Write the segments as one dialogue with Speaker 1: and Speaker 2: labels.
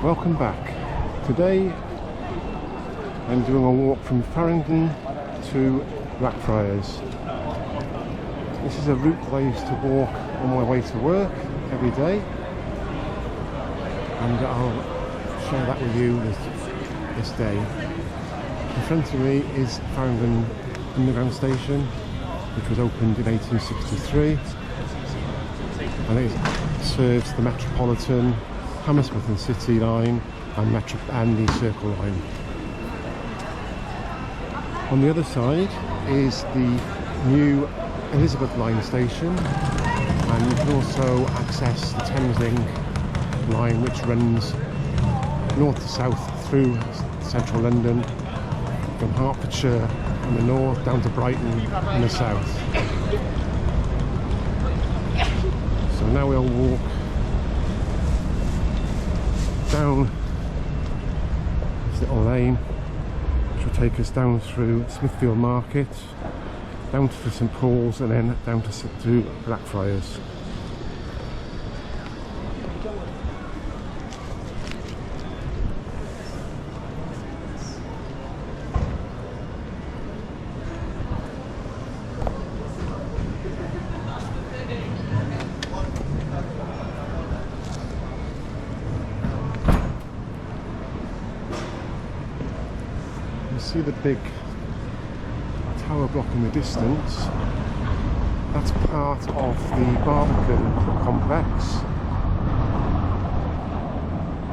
Speaker 1: Welcome back. Today I'm doing a walk from Farringdon to Blackfriars. This is a route that I used to walk on my way to work every day, and I'll share that with you this day. In front of me is Farringdon Underground Station, which was opened in 1863, and it serves the Metropolitan, Hammersmith and City line and the Circle line. On the other side is the new Elizabeth line station, and you can also access the Thameslink line, which runs north to south through central London, from Hertfordshire in the north down to Brighton in the south. So now we'll walk down this little lane, which will take us down through Smithfield Market, down to St Paul's, and then down to Blackfriars. You see the big tower block in the distance. That's part of the Barbican complex,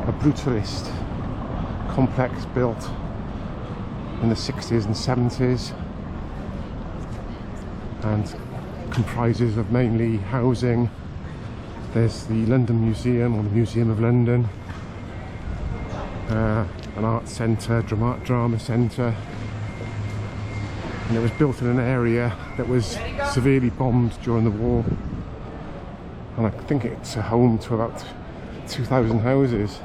Speaker 1: a brutalist complex built in the 60s and 70s, and comprises of mainly housing. There's the London Museum, or the Museum of London, an art centre, drama centre, and it was built in an area that was severely bombed during the war, and I think it's a home to about 2,000 houses.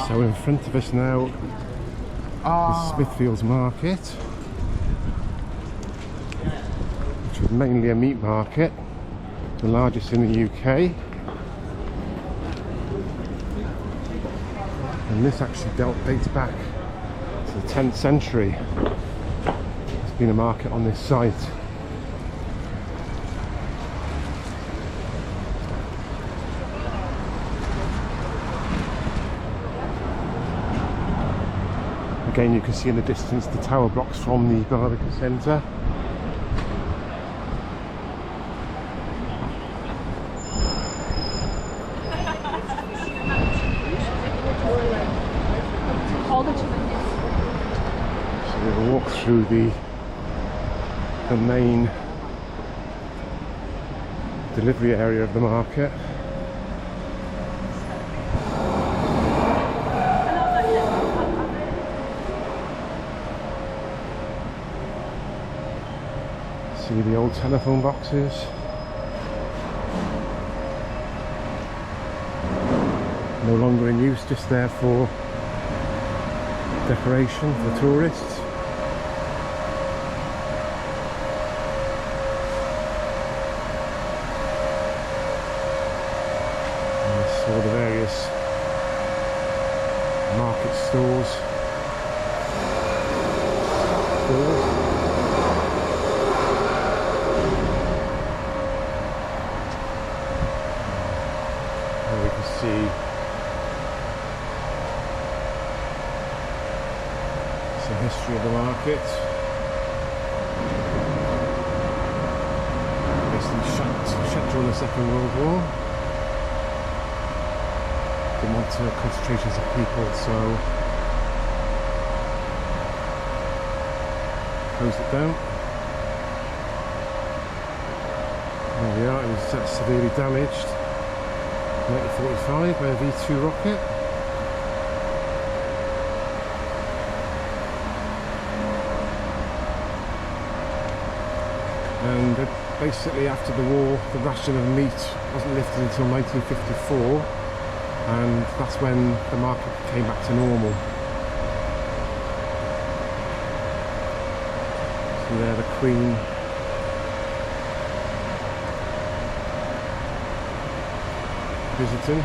Speaker 1: So in front of us now is Smithfield's Market, which is mainly a meat market, the largest in the UK. And this actually dates back to the 10th century. There's been a market on this site. Again, you can see in the distance the tower blocks from the Barbican Centre. So we'll walk through the main delivery area of the market. See the old telephone boxes. No longer in use, just there for decoration for tourists. And this is all the various market stores. We can see some history of the market. Basically shut during the Second World War. Didn't want concentrations of people, so closed it down. There we are, it was severely damaged. 1945 by a V2 rocket. and basically after the war the ration of meat wasn't lifted until 1954, and that's when the market came back to normal. So there the Queen visiting.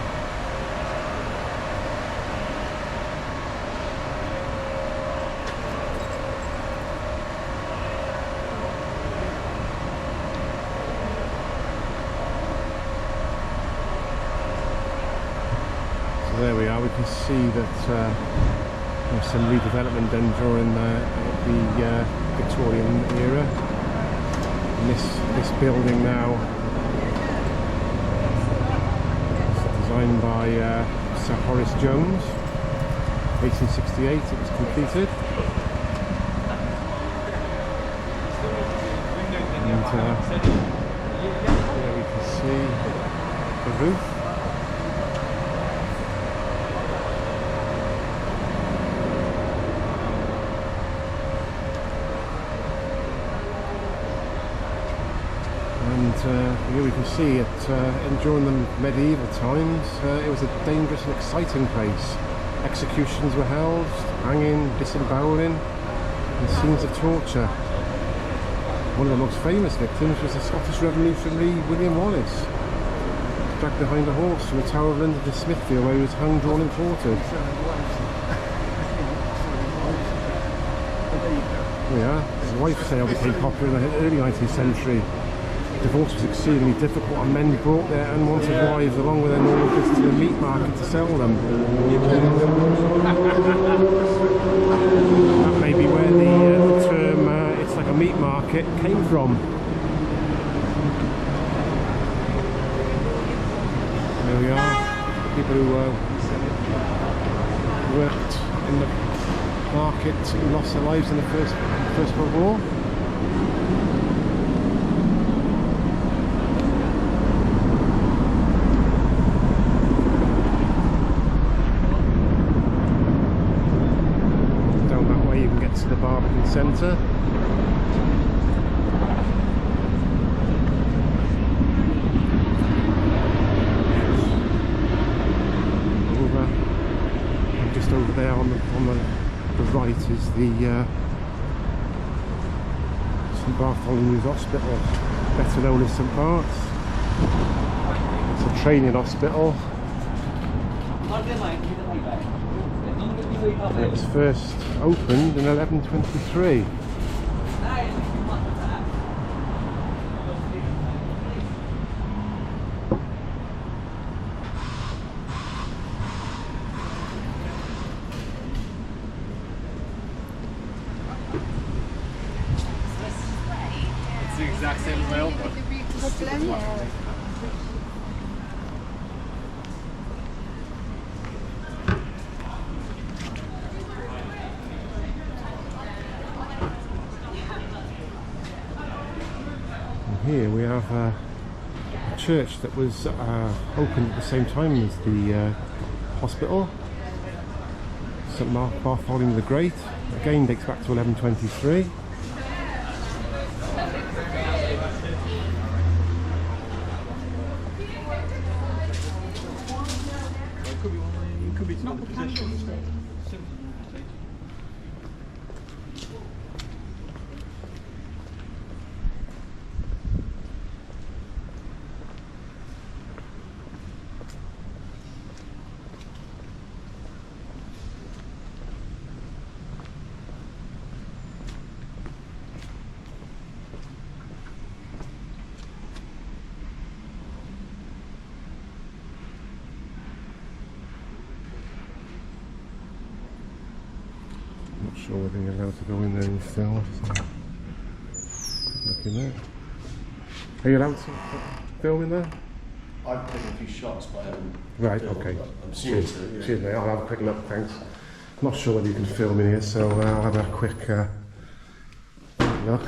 Speaker 1: There we are, we can see that there's some redevelopment done during the Victorian era. And this building now is designed by Sir Horace Jones, 1868 it was completed. And there we can see the roof. Here we can see it during the medieval times. It was a dangerous and exciting place. Executions were held, hanging, disemboweling, and scenes of torture. One of the most famous victims was the Scottish revolutionary William Wallace, dragged behind a horse from the Tower of London to Smithfield, where he was hung, drawn and quartered. Yeah, his wife's sale became popular in the early 19th century. Divorce was exceedingly difficult, and men brought their unwanted wives along with their normal goods to the meat market to sell them. That may be where the term "it's like a meat market" came from. There we are. People who worked in the market who lost their lives in the First World War. To the Barbican Centre. Over, and just over there on the right is the St Bartholomew's Hospital, better known as St Bart's. It's a training hospital. And it was first opened in 1123.
Speaker 2: It's the exact same rail, but
Speaker 1: here we have a church that was opened at the same time as the hospital. St Bartholomew the Great, again dates back to 1123.
Speaker 2: it could be not the position.
Speaker 1: Not sure whether you're allowed to go in there and film. Look in there. Are you allowed to film in there?
Speaker 3: I've taken a few shots, but I haven't.
Speaker 1: Right,
Speaker 3: filmed,
Speaker 1: okay.
Speaker 3: but I'm assuming
Speaker 1: Cheers,
Speaker 3: so, yeah.
Speaker 1: cheers mate, I'll have a quick look, thanks. Not sure whether you can film in here, so I'll have a quick look.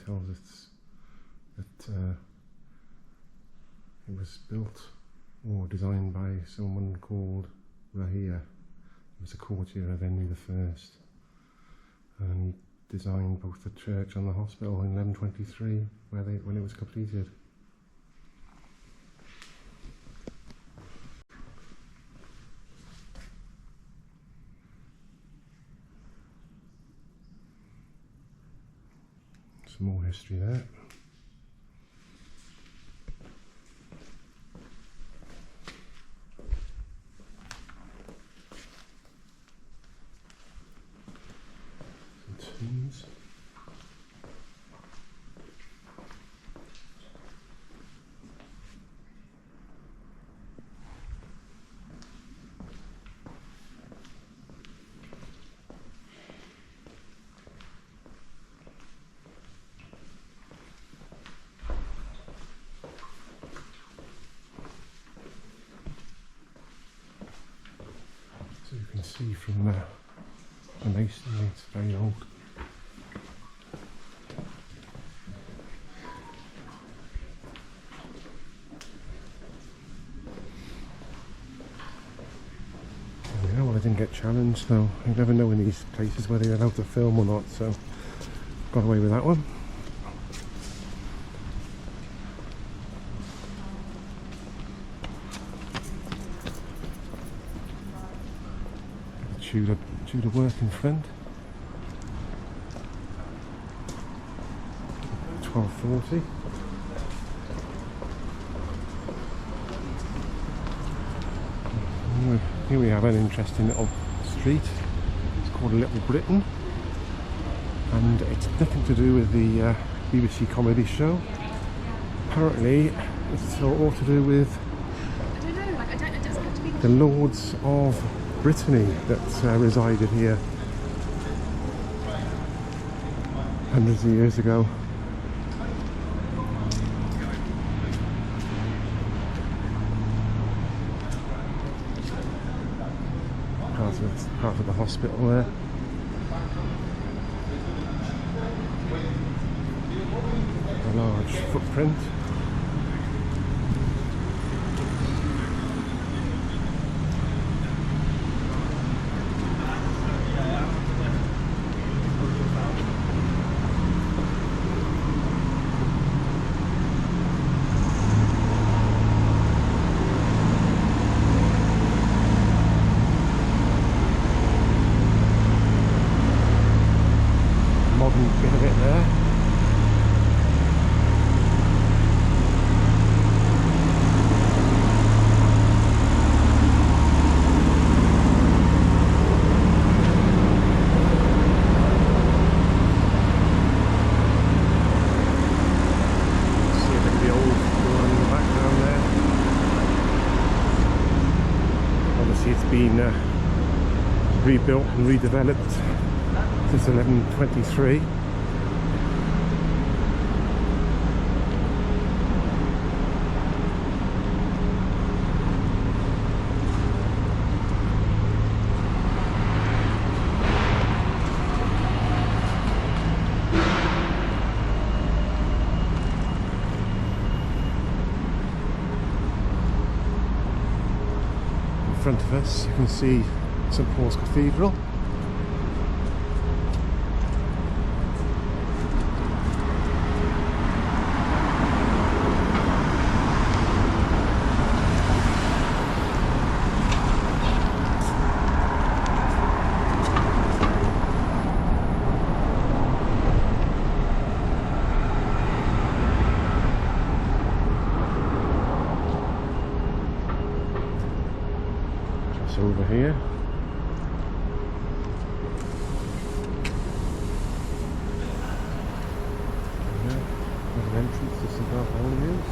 Speaker 1: tells us that it was built or designed by someone called Rahia. He was a courtier of Henry I, and he designed both the church and the hospital in 1123 when it was completed. Some more history there. Tombs. So you can see from the masonry, it's very old. Yeah, well, I didn't get challenged, so you never know in these places whether you're allowed to film or not, so got away with that one. Tudor work in front. 1240. Here we have an interesting little street. It's called Little Britain, and it's nothing to do with the BBC comedy show. Apparently, it's all to do with the Lords of Brittany that resided here hundreds of years ago. Part of the hospital there. A large footprint. Bit of it there. See a bit of the old door in the background there. Obviously it's been rebuilt and redeveloped since 1123. In front of us you can see St Paul's Cathedral. Over here. An entrance to St Bartholomew's.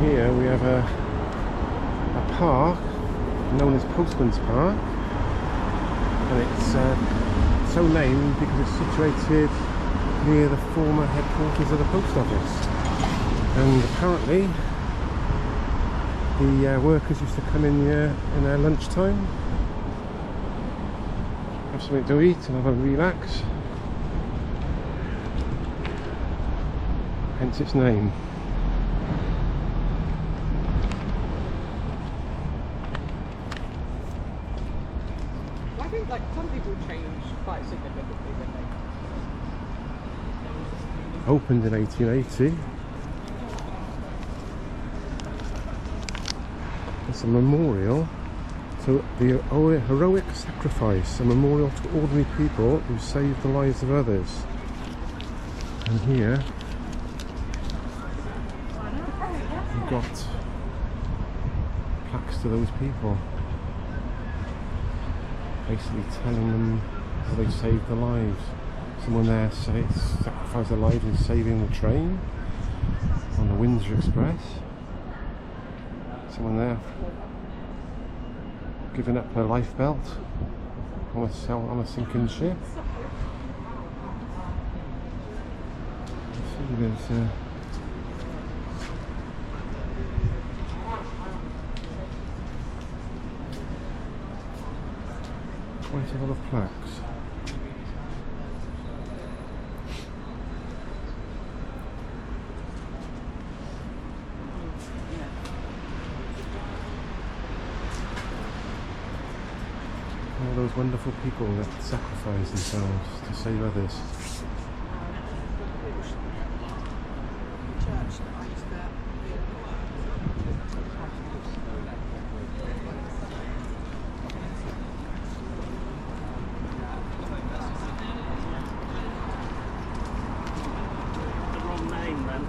Speaker 1: Here we have a park known as Postman's Park, and it's so named because it's situated near the former headquarters of the post office. And apparently the workers used to come in here in their lunchtime, have something to eat and have a relax, hence its name.
Speaker 4: I think like some people change quite significantly when they
Speaker 1: Opened in 1880. It's a memorial to the heroic sacrifice, a memorial to ordinary people who saved the lives of others. And here you've got plaques to those people, basically telling them how they saved their lives. Someone there sacrificed their lives in saving the train on the Windsor Express. Someone there giving up her life belt on a sinking ship. See, there's quite a lot of plaques. All those wonderful people that sacrifice themselves to save others.
Speaker 2: The wrong name then.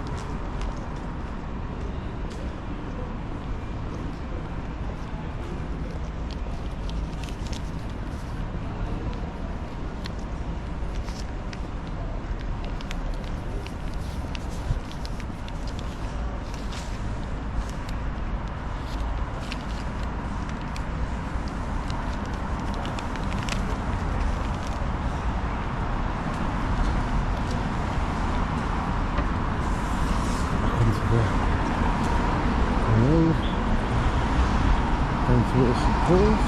Speaker 1: Down to Little St Paul's.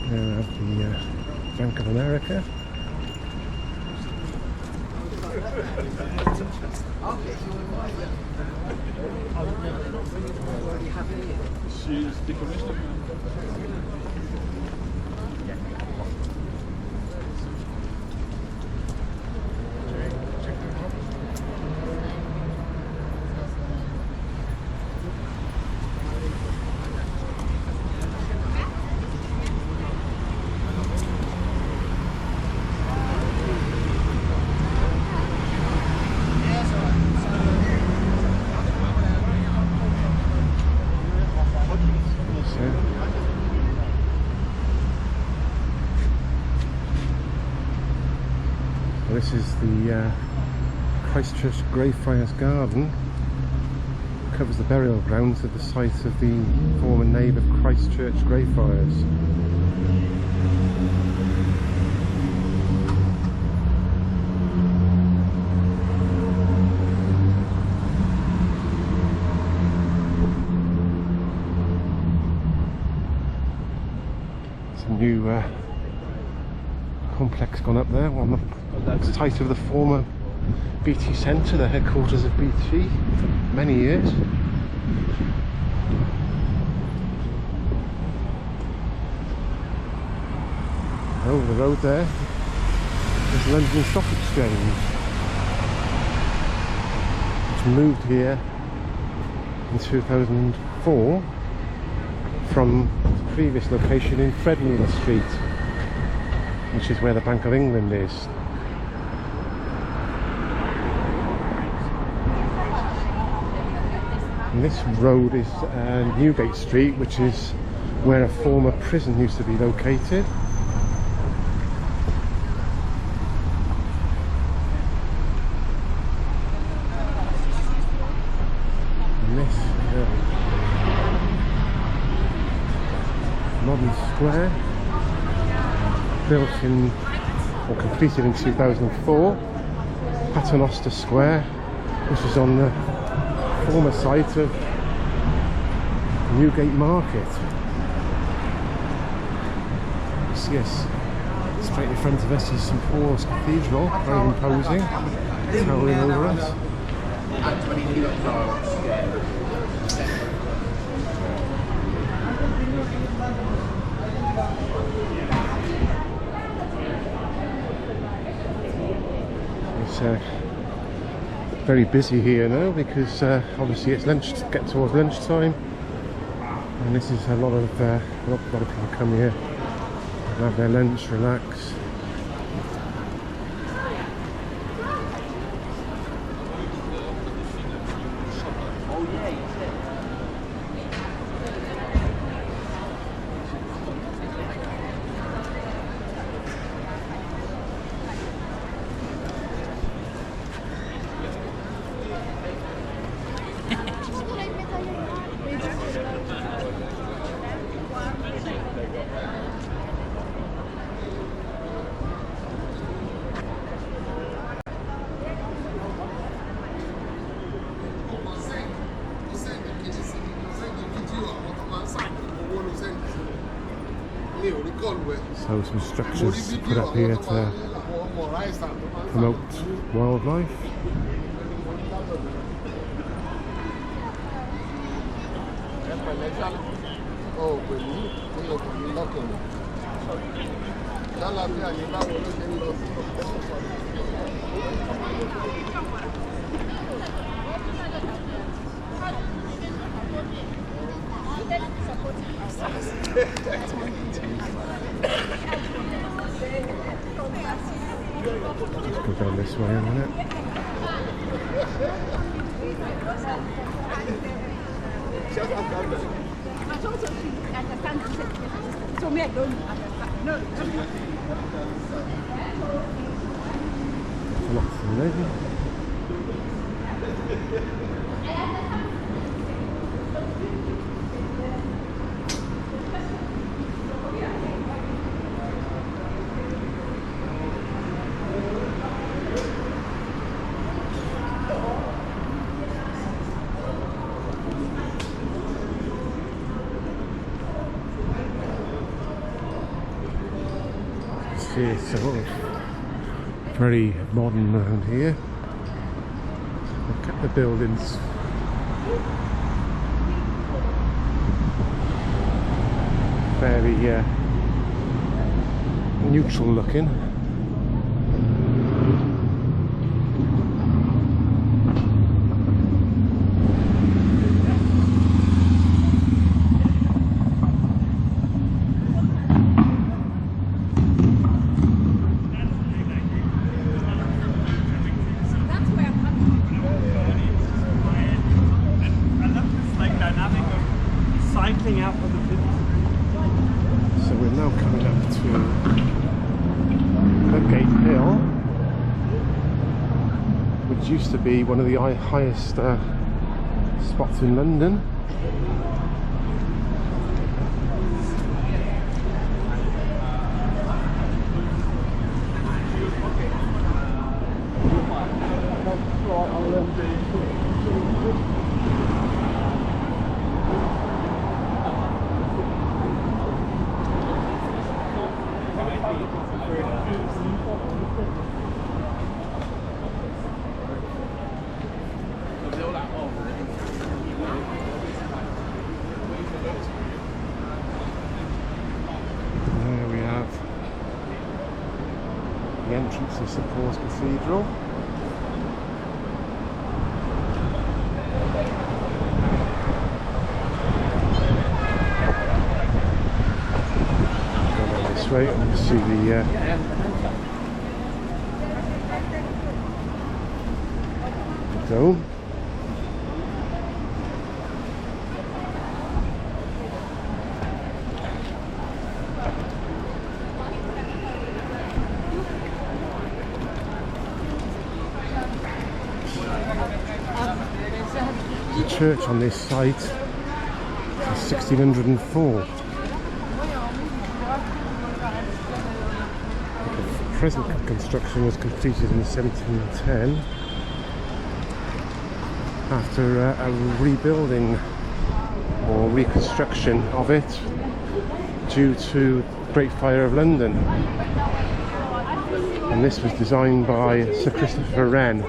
Speaker 1: There have the Bank of America.
Speaker 2: She's decommissioned.
Speaker 1: This is the Christchurch Greyfriars Garden. It covers the burial grounds at the site of the former nave of Christchurch Greyfriars. Some new complex gone up there on the site of the former BT Centre, the headquarters of BT for many years. Over the road there is London Stock Exchange, which moved here in 2004 from the previous location in Threadneedle Street, which is where the Bank of England is. And this road is Newgate Street, which is where a former prison used to be located. And this modern square, built in or completed in 2004, Paternoster Square, which is on the former site of Newgate Market. Yes, straight in front of us is St Paul's Cathedral, very imposing, towering over us. It's very busy here now because obviously it's get towards lunchtime, and this is a lot of people come here, have their lunch, relax. So some structures put up here to promote wildlife. Let's go down this way a minute. Lots of lady. It's a lot of very modern around here. Look at the buildings. Very neutral looking.
Speaker 2: Cycling out of the city.
Speaker 1: So we're now coming up to Ludgate Hill, which used to be one of the highest spots in London. entrance to St Paul's Cathedral. Go down this way and you see the dome. The church on this site is 1604. The present construction was completed in 1710 after a rebuilding or reconstruction of it due to the Great Fire of London. And this was designed by Sir Christopher Wren.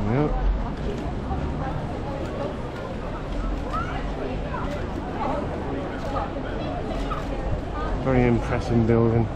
Speaker 1: Yep. Very impressive building.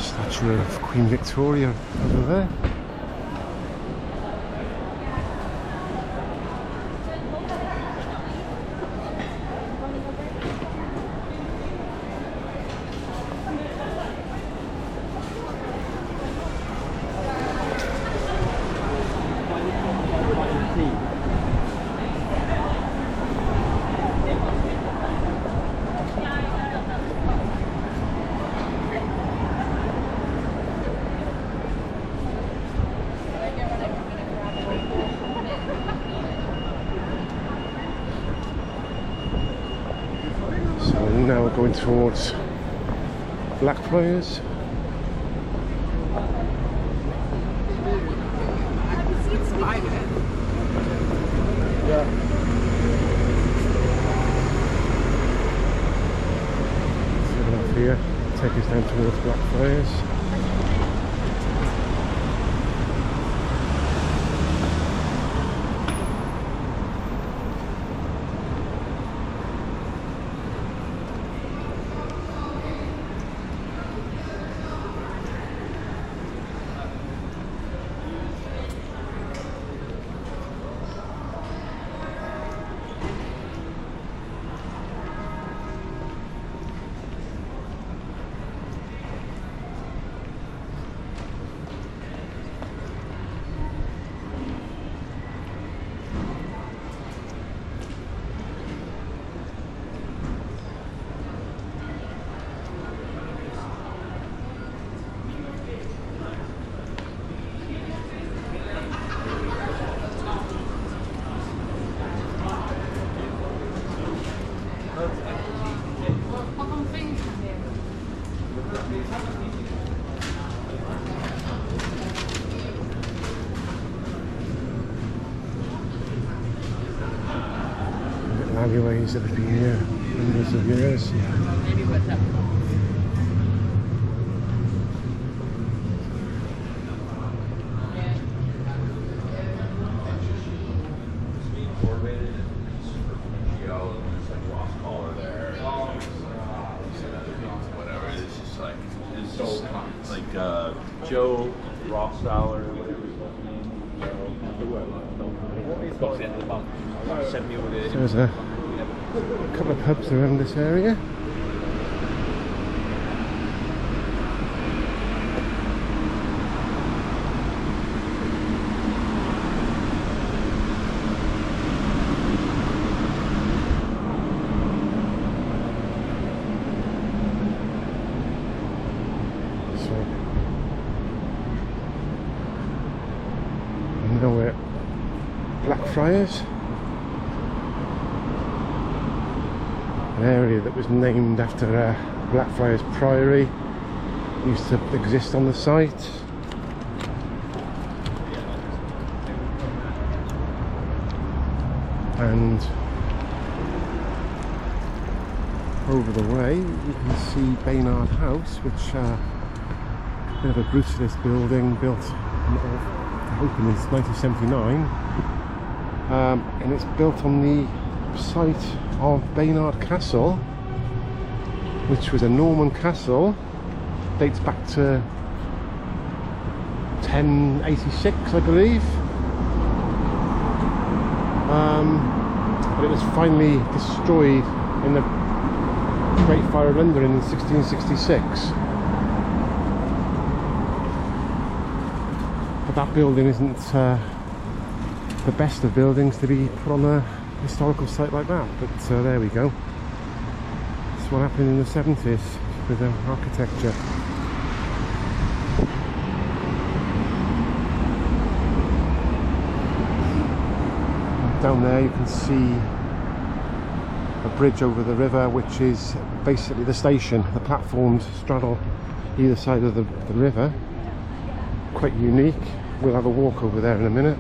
Speaker 1: Statue of Queen Victoria over there. Now we're going towards Blackfriars. So off here, take us down towards Blackfriars. Alleyways that have been here hundreds of years.
Speaker 5: Joe Rothsteiler, whatever his name is.
Speaker 1: So there's a couple of pubs around this area. Now we're at Blackfriars, an area that was named after Blackfriars Priory, used to exist on the site. And over the way you can see Baynard House, which a bit of a brutalist building built opened in 1979, and it's built on the site of Baynard Castle, which was a Norman castle, dates back to 1086 I believe, but it was finally destroyed in the Great Fire of London in 1666. But that building isn't the best of buildings to be put on a historical site like that, but there we go. That's what happened in the 70s with the architecture. Down there you can see a bridge over the river, which is basically the station. The platforms straddle either side of the river. Quite unique. We'll have a walk over there in a minute.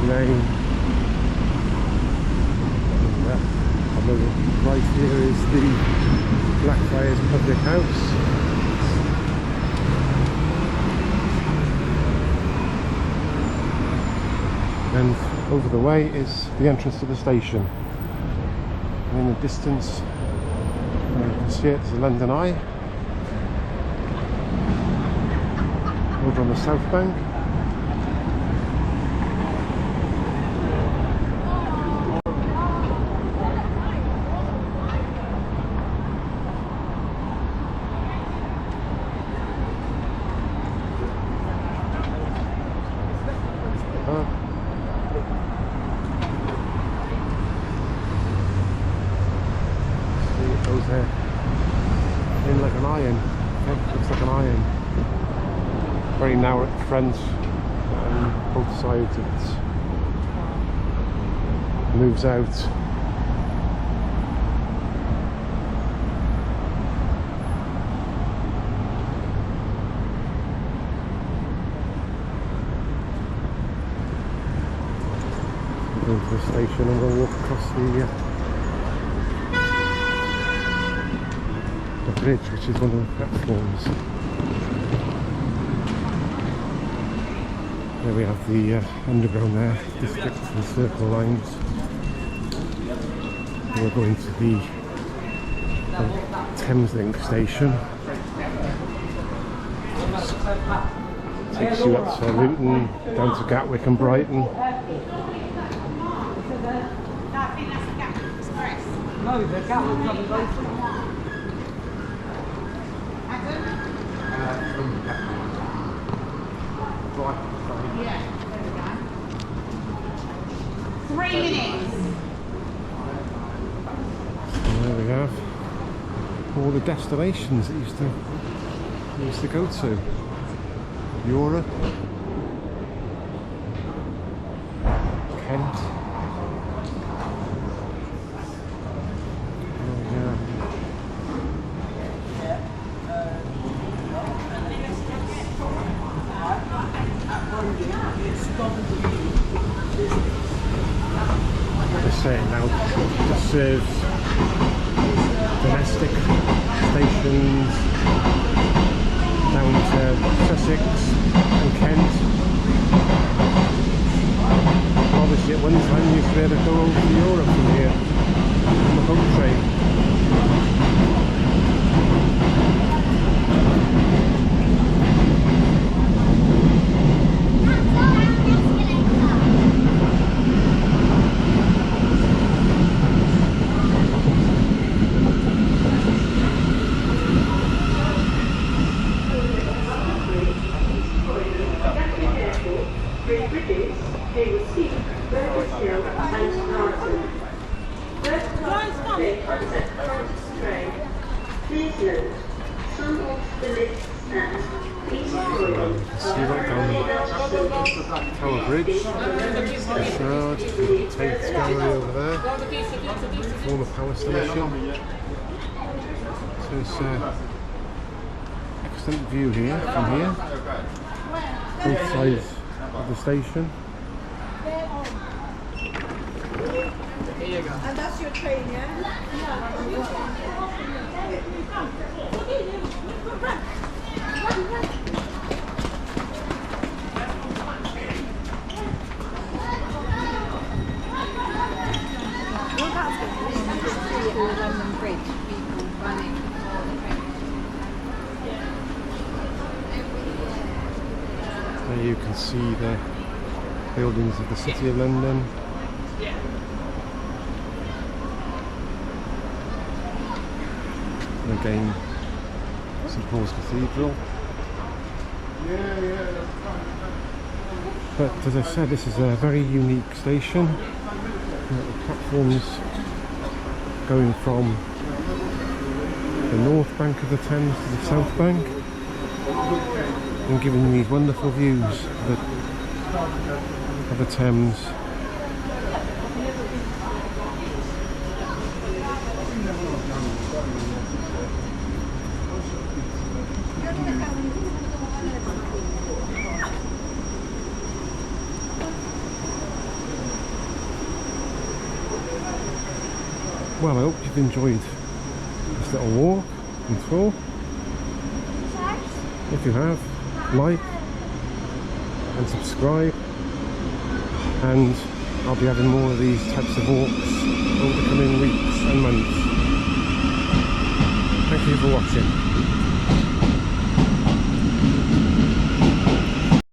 Speaker 1: Lane. And right here is the Blackfriars public house. And over the way is the entrance to the station. And in the distance, you can see it, there's the London Eye. Over on the south bank. Goes there in like an iron. Okay, looks like an iron. Very narrow at the front, and both sides it moves out. We're going to the station and we'll walk across the bridge, which is one of the platforms. There we have the underground there, district and circle lines. We're going to the Thameslink station. Takes you up to Luton, down to Gatwick and Brighton.
Speaker 4: No, I think that's the Gatwick Express. No, the Gatwick comes later. Yeah, there we go. 3 minutes.
Speaker 1: And there we have all the destinations that used to go to. Europe, Kent. They're saying now to serve domestic stations down to Sussex and Kent. Obviously at one time you used to be able to go over to Europe from here on the boat train. See right down Tower Bridge, Shard, Tate's Gallery over there, former power station. So it's excellent view here from here, both sides of the station.
Speaker 6: And that's your train, yeah?
Speaker 7: London Bridge, people running for the train.
Speaker 1: There you can see the buildings of the City of London. And again, St Paul's Cathedral. But as I said, this is a very unique station. The platforms going from the north bank of the Thames to the south bank, and giving these wonderful views of the Thames. Well, I hope you've enjoyed this little walk and tour. If you have, like and subscribe, and I'll be having more of these types of walks over the coming weeks and months. Thank you for watching.